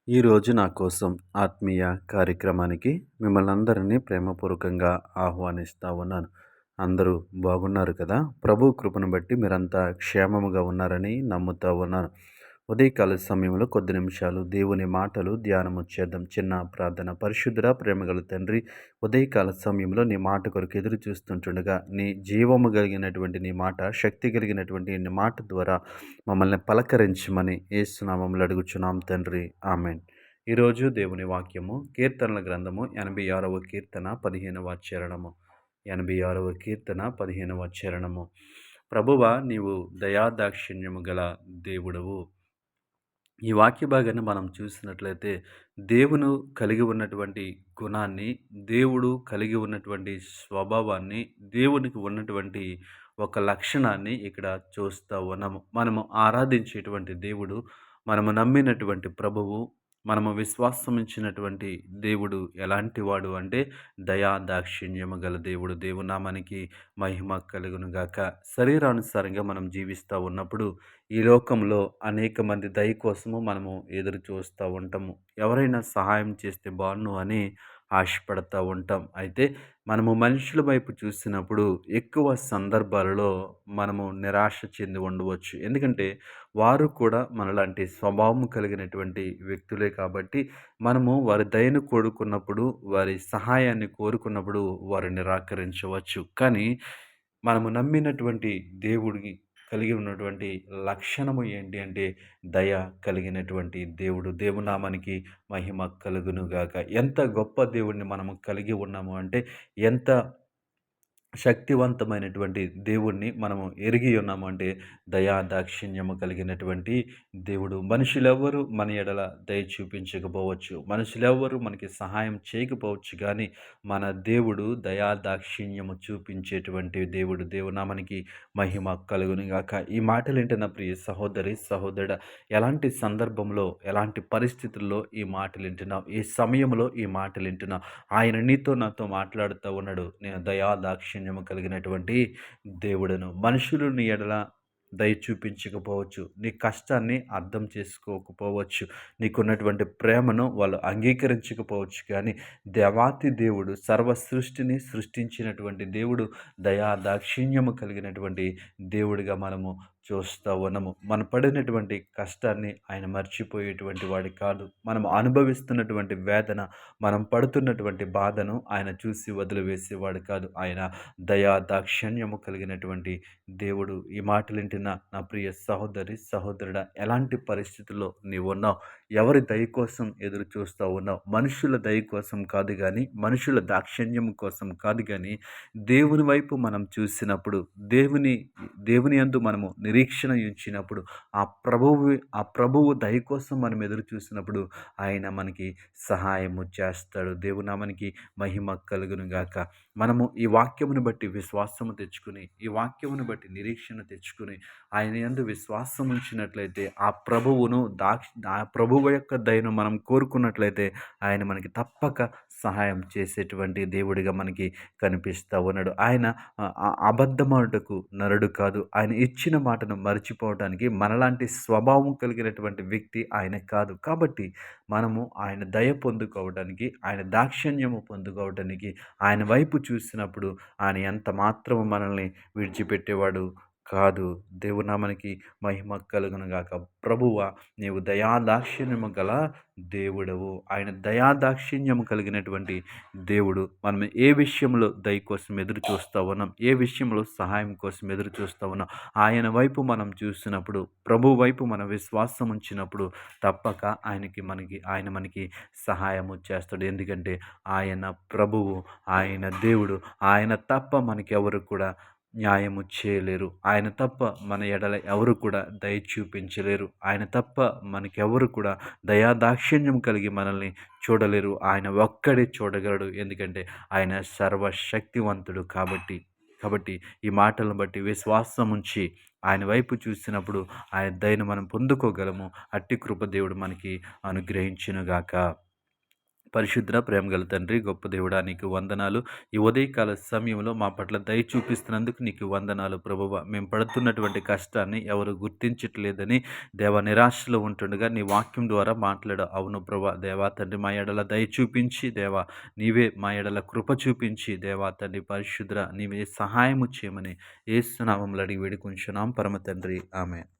ఈరోజు నా కోసం ఆత్మీయ కార్యక్రమానికి మిమ్మల్ని అందరినీ ప్రేమపూర్వకంగా ఆహ్వానిస్తా ఉన్నాను. అందరూ బాగున్నారు కదా! ప్రభు కృపను బట్టి మీరంతా క్షేమముగా ఉన్నారని నమ్ముతా ఉన్నాను. ఉదయకాల సమయంలో కొద్ది నిమిషాలు దేవుని మాటలు ధ్యానము చేద్దాం. చిన్న ప్రార్థన. పరిశుద్ధుడా ప్రేమగల తండ్రి, ఉదయకాల సమయంలో నీ మాట కొరకు ఎదురు చూస్తుంటుండగా నీ జీవము కలిగినటువంటి నీ మాట, శక్తి కలిగినటువంటి నీ మాట ద్వారా మమ్మల్ని పలకరించమని యేసు నామములో అడుగుచున్నాం తండ్రి. ఆమేన్. ఈరోజు దేవుని వాక్యము కీర్తనల గ్రంథము 86వ కీర్తన 15వ చరణము. 86వ కీర్తన 15వ చరణము. ప్రభువా నీవు దయాదాక్షిణ్యము గల దేవుడవు. ఈ వాక్య భాగాన్ని మనం చూసినట్లయితే దేవుడు కలిగి ఉన్నటువంటి గుణాన్ని, దేవుడు కలిగి ఉన్నటువంటి స్వభావాన్ని, దేవునికి ఉన్నటువంటి ఒక లక్షణాన్ని ఇక్కడ చూస్తా ఉన్నాము. మనము ఆరాధించేటువంటి దేవుడు, మనము నమ్మినటువంటి ప్రభువు, మనము విశ్వాసముంచినటువంటి దేవుడు ఎలాంటి వాడు అంటే దయా దాక్షిణ్యము గల దేవుడు. దేవునామానికి మహిమ కలుగును గాక. శరీరానుసారంగా మనం జీవిస్తూ ఉన్నప్పుడు ఈ లోకంలో అనేక మంది దయ కోసము మనము ఎదురు చూస్తూ ఉంటాము. ఎవరైనా సహాయం చేస్తే బాగుండు అని ఆశపడతా ఉంటాం. అయితే మనము మనుషుల వైపు చూసినప్పుడు ఎక్కువ సందర్భాలలో మనము నిరాశ చెంది ఉండవచ్చు. ఎందుకంటే వారు కూడా మనలాంటి స్వభావం కలిగినటువంటి వ్యక్తులే కాబట్టి మనము వారి దయను కోరుకున్నప్పుడు, వారి సహాయాన్ని కోరుకున్నప్పుడు వారు నిరాకరించవచ్చు. కానీ మనము నమ్మినటువంటి దేవుడికి కలిగి ఉన్నటువంటి లక్షణము ఏంటి అంటే దయ కలిగినటువంటి దేవుడు. దేవునామానికి మహిమ కలుగునుగాక. ఎంత గొప్ప దేవుడిని మనము కలిగి ఉన్నాము అంటే ఎంత శక్తివంతమైనటువంటి దేవుణ్ణి మనము ఎరిగి ఉన్నాము అంటే దయా దాక్షిణ్యము కలిగినటువంటి దేవుడు. మనుషులెవ్వరూ మన ఎడల దయ చూపించకపోవచ్చు, మనుషులెవ్వరూ మనకి సహాయం చేయకపోవచ్చు, కానీ మన దేవుడు దయా దాక్షిణ్యము చూపించేటువంటి దేవుడు. దేవునామానికి మహిమ కలుగును గాక. ఈ మాటలు వింటున్న ప్రియ సహోదరి సహోదరుడా, ఎలాంటి సందర్భంలో ఎలాంటి పరిస్థితుల్లో ఈ మాటలు వింటున్నావు, ఈ సమయంలో ఈ మాటలు వింటున్నావు, ఆయన నీతో నాతో మాట్లాడుతూ ఉన్నాడు. నేను దయా దాక్షిణ్యము కలిగినటువంటి దేవుడను. మనుషులు నీ ఎడల దయ చూపించకపోవచ్చు, నీ కష్టాన్ని అర్థం చేసుకోకపోవచ్చు, నీకున్నటువంటి ప్రేమను వాళ్ళు అంగీకరించకపోవచ్చు, కానీ దేవాతి దేవుడు, సర్వ సృష్టిని సృష్టించినటువంటి దేవుడు దయా దాక్షిణ్యము కలిగినటువంటి దేవుడిగా మనము చూస్తూ ఉన్నాము. మనం పడినటువంటి కష్టాన్ని ఆయన మర్చిపోయేటువంటి వాడి కాదు. మనం అనుభవిస్తున్నటువంటి వేదన, మనం పడుతున్నటువంటి బాధను ఆయన చూసి వదిలివేసేవాడు కాదు. ఆయన దయా దాక్షిణ్యము కలిగినటువంటి దేవుడు. ఈ మాటలు వింటున్న నా ప్రియ సహోదరి సహోదరుడా, ఎలాంటి పరిస్థితుల్లో నీవు ఉన్నావు, ఎవరి దయ కోసం ఎదురు చూస్తూ ఉన్నావు, మనుషుల దయ కోసం కాదు కానీ, మనుషుల దాక్షిణ్యం కోసం కాదు కానీ, దేవుని వైపు మనం చూసినప్పుడు, దేవుని యందు మనము నిరీక్షణ ఉంచినప్పుడు, ఆ ప్రభువు దయ కోసం మనం ఎదురు చూసినప్పుడు ఆయన మనకి సహాయము చేస్తాడు. దేవునామానికి మహిమ కలుగును గాక. మనము ఈ వాక్యమును బట్టి విశ్వాసము తెచ్చుకుని, ఈ వాక్యమును బట్టి నిరీక్షణ తెచ్చుకుని, ఆయన యందు విశ్వాసం ఉంచినట్లయితే ఆ ప్రభువు యొక్క దయను మనం కోరుకున్నట్లయితే ఆయన మనకి తప్పక సహాయం చేసేటువంటి దేవుడిగా మనకి కనిపిస్తూ ఉన్నాడు. ఆయన అబద్ధమాడుటకు నరుడు కాదు. ఆయన ఇచ్చిన మాటను మర్చిపోవడానికి మనలాంటి స్వభావం కలిగినటువంటి వ్యక్తి ఆయన కాదు. కాబట్టి మనము ఆయన దయ పొందుకోవడానికి, ఆయన దాక్షిణ్యము పొందుకోవడానికి, ఆయన వైపు చూసినప్పుడు ఆయన ఎంత మాత్రము మనల్ని విడిచిపెట్టేవాడు కాదు. దేవునామానికి మహిమ కలుగును గాక. ప్రభువా నీవు దయాదాక్షిణ్యము గల దేవుడవు. ఆయన దయాదాక్షిణ్యము కలిగినటువంటి దేవుడు. మనం ఏ విషయంలో దయ కోసం ఎదురు చూస్తూ ఉన్నాం, ఏ విషయంలో సహాయం కోసం ఎదురు చూస్తూ ఉన్నాం, ఆయన వైపు మనం చూసినప్పుడు, ప్రభు వైపు మన విశ్వాసం ఉంచినప్పుడు తప్పక ఆయన మనకి సహాయము చేస్తాడు. ఎందుకంటే ఆయన ప్రభువు, ఆయన దేవుడు. ఆయన తప్ప మనకెవరు కూడా న్యాయము చేయలేరు. ఆయన తప్ప మన ఎడల ఎవరు కూడా దయ చూపించలేరు. ఆయన తప్ప మనకెవరు కూడా దయాదాక్షిణ్యం కలిగి మనల్ని చూడలేరు. ఆయన ఒక్కడే చూడగలడు. ఎందుకంటే ఆయన సర్వశక్తివంతుడు కాబట్టి ఈ మాటలను బట్టి విశ్వాసం ఉంచి ఆయన వైపు చూసినప్పుడు ఆయన దయను మనం పొందుకోగలము. అట్టి కృప దేవుడు మనకి అనుగ్రహించునుగాక. పరిశుద్ర ప్రేమగల తండ్రి, గొప్ప దేవుడా నీకు వందనాలు. ఈ ఉదయకాల సమయంలో మా పట్ల దయ చూపిస్తున్నందుకు నీకు వందనాలు ప్రభువా. మేము పడుతున్నటువంటి కష్టాన్ని ఎవరు గుర్తించట్లేదని దేవా నిరాశలో ఉంటుండగా నీ వాక్యం ద్వారా మాట్లాడావు. అవును ప్రభా దేవా తండ్రి మా ఎడల దయ చూపించి దేవా నీవే మా ఎడల కృప చూపించి దేవా తండ్రి పరిశుద్ర నీవే సహాయము చేయమని యేసు నామములో అడిగి వేడుకొంచున్నాం పరమ తండ్రి. ఆమేన్.